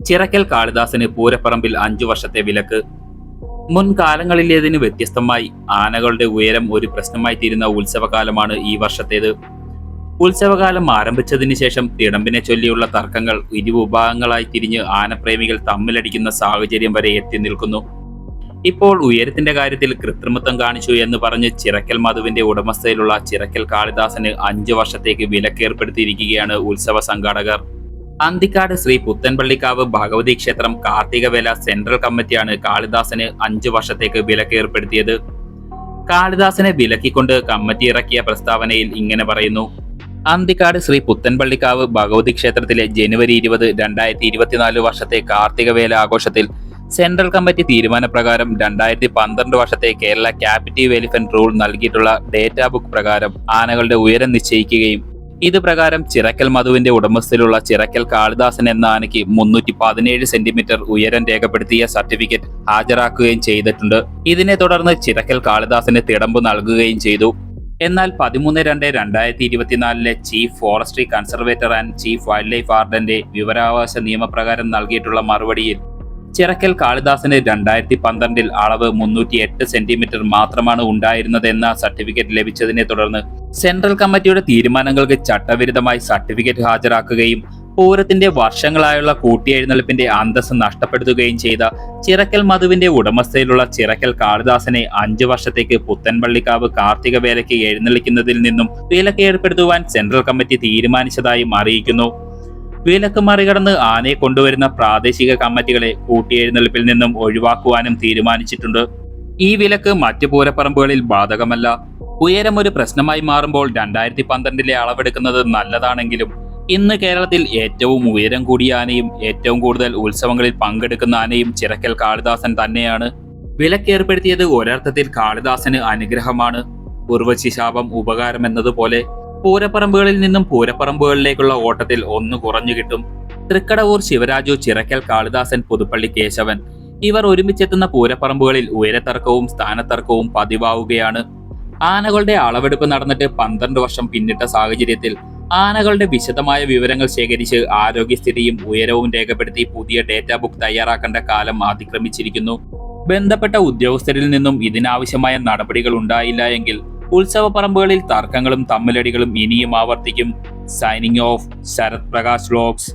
ചിറക്കൽ കാളിദാസന് പൂരപ്പറമ്പിൽ 5 വർഷത്തെ വിലക്ക്. മുൻകാലങ്ങളിലേതിന് വ്യത്യസ്തമായി ആനകളുടെ ഉയരം ഒരു പ്രശ്നമായി തീരുന്ന ഉത്സവകാലമാണ് ഈ വർഷത്തേത്. ഉത്സവകാലം ആരംഭിച്ചതിന് ശേഷം തിടമ്പിനെ ചൊല്ലിയുള്ള തർക്കങ്ങൾ ഇരുവിഭാഗങ്ങളായി തിരിഞ്ഞ് ആനപ്രേമികൾ തമ്മിലടിക്കുന്ന സാഹചര്യം വരെ എത്തി നിൽക്കുന്നു. ഇപ്പോൾ ഉയരത്തിന്റെ കാര്യത്തിൽ കൃത്രിമത്വം കാണിച്ചു എന്ന് പറഞ്ഞ് ചിറക്കൽ മധുവിന്റെ ഉടമസ്ഥയിലുള്ള ചിറക്കൽ കാളിദാസന് 5 വർഷത്തേക്ക് വിലക്കേർപ്പെടുത്തിയിരിക്കുകയാണ് ഉത്സവ സംഘാടകർ. അന്തിക്കാട് ശ്രീ പുത്തൻപള്ളിക്കാവ് ഭഗവതി ക്ഷേത്രം കാർത്തികവേല സെൻട്രൽ കമ്മിറ്റിയാണ് കാളിദാസന് 5 വർഷത്തേക്ക് വിലക്കേർപ്പെടുത്തിയത്. കാളിദാസനെ വിലക്കിക്കൊണ്ട് കമ്മിറ്റി ഇറക്കിയ പ്രസ്താവനയിൽ ഇങ്ങനെ പറയുന്നു: അന്തിക്കാട് ശ്രീ പുത്തൻപള്ളിക്കാവ് ഭഗവതി ക്ഷേത്രത്തിലെ ജനുവരി 20, 2024 വർഷത്തെ കാർത്തികവേല ആഘോഷത്തിൽ സെൻട്രൽ കമ്മിറ്റി തീരുമാനപ്രകാരം 2012 വർഷത്തെ കേരള ക്യാപിറ്റീവ് എലിഫന്റ് റൂൾ നൽകിയിട്ടുള്ള ഡേറ്റാ ബുക്ക് പ്രകാരം ആനകളുടെ ഉയരം നിശ്ചയിക്കുകയും ഇത് പ്രകാരം ചിറക്കൽ മധുവിന്റെ ഉടമസ്ഥയിലുള്ള ചിറക്കൽ കാളിദാസൻ എന്ന ആനയ്ക്ക് 317 സെന്റിമീറ്റർ ഉയരം രേഖപ്പെടുത്തിയ സർട്ടിഫിക്കറ്റ് ഹാജരാക്കുകയും ചെയ്തിട്ടുണ്ട്. ഇതിനെ തുടർന്ന് ചിറക്കൽ കാളിദാസന് തിടമ്പ് നൽകുകയും ചെയ്തു. എന്നാൽ 13/2/2024 chief forestry conservator and chief wildlife വാർഡന്റെ വിവരാവകാശ നിയമപ്രകാരം നൽകിയിട്ടുള്ള മറുപടിയിൽ ചിറക്കൽ കാളിദാസന് 2012 അളവ് 308 സെന്റിമീറ്റർ മാത്രമാണ് ഉണ്ടായിരുന്നതെന്ന സർട്ടിഫിക്കറ്റ് ലഭിച്ചതിനെ തുടർന്ന് സെൻട്രൽ കമ്മിറ്റിയുടെ തീരുമാനങ്ങൾക്ക് ചട്ടവിരുദ്ധമായി സർട്ടിഫിക്കറ്റ് ഹാജരാക്കുകയും പൂരത്തിന്റെ വർഷങ്ങളായുള്ള കൂട്ടിയെഴുന്നള്ളിപ്പിന്റെ അന്തസ്സ് നഷ്ടപ്പെടുത്തുകയും ചെയ്ത ചിറക്കൽ മധുവിന്റെ ഉടമസ്ഥയിലുള്ള ചിറക്കൽ കാളിദാസനെ 5 വർഷത്തേക്ക് പുത്തൻപള്ളിക്കാവ് കാർത്തികവേലയ്ക്ക് എഴുന്നള്ളിക്കുന്നതിൽ നിന്നും വിലക്ക് ഏർപ്പെടുത്തുവാൻ സെൻട്രൽ കമ്മിറ്റി തീരുമാനിച്ചതായും അറിയിക്കുന്നു. വിലക്ക് മറികടന്ന് ആനയെ കൊണ്ടുവരുന്ന പ്രാദേശിക കമ്മിറ്റികളെ കൂട്ടിയെഴുന്നള്ളിപ്പിൽ നിന്നും ഒഴിവാക്കുവാനും തീരുമാനിച്ചിട്ടുണ്ട്. ഈ വിലക്ക് മറ്റു പൂരപ്പറമ്പുകളിൽ ബാധകമല്ല. ഉയരം ഒരു പ്രശ്നമായി മാറുമ്പോൾ 2012 അളവെടുക്കുന്നത് നല്ലതാണെങ്കിലും ഇന്ന് കേരളത്തിൽ ഏറ്റവും ഉയരം കൂടിയ ആനയും ഏറ്റവും കൂടുതൽ ഉത്സവങ്ങളിൽ പങ്കെടുക്കുന്ന ആനയും ചിറക്കൽ കാളിദാസൻ തന്നെയാണ്. വിലക്കേർപ്പെടുത്തിയത് ഒരർത്ഥത്തിൽ കാളിദാസന് അനുഗ്രഹമാണ്. ഉർവശി ശാപം ഉപകാരം എന്നതുപോലെ പൂരപ്പറമ്പുകളിൽ നിന്നും പൂരപ്പറമ്പുകളിലേക്കുള്ള ഓട്ടത്തിൽ ഒന്ന് കുറഞ്ഞു കിട്ടും. തൃക്കടവൂർ ശിവരാജു, ചിറക്കൽ കാളിദാസൻ, പുതുപ്പള്ളി കേശവൻ ഇവർ ഒരുമിച്ചെത്തുന്ന പൂരപ്പറമ്പുകളിൽ ഉയരത്തർക്കവും സ്ഥാനത്തർക്കവും പതിവാവുകയാണ്. ആനകളുടെ അളവെടുപ്പ് നടന്നിട്ട് 12 വർഷം പിന്നിട്ട സാഹചര്യത്തിൽ ആനകളുടെ വിശദമായ വിവരങ്ങൾ ശേഖരിച്ച് ആരോഗ്യസ്ഥിതിയും ഉയരവും രേഖപ്പെടുത്തി പുതിയ ഡേറ്റാ ബുക്ക് തയ്യാറാക്കേണ്ട കാലം അതിക്രമിച്ചിരിക്കുന്നു. ബന്ധപ്പെട്ട ഉദ്യോഗസ്ഥരിൽ നിന്നും ഇതിനാവശ്യമായ നടപടികൾ ഉണ്ടായില്ല എങ്കിൽ ഉത്സവ പറമ്പുകളിൽ തർക്കങ്ങളും തമ്മിലടികളും ഇനിയും ആവർത്തിക്കും. Signing off, Sarath Prakash vlogs.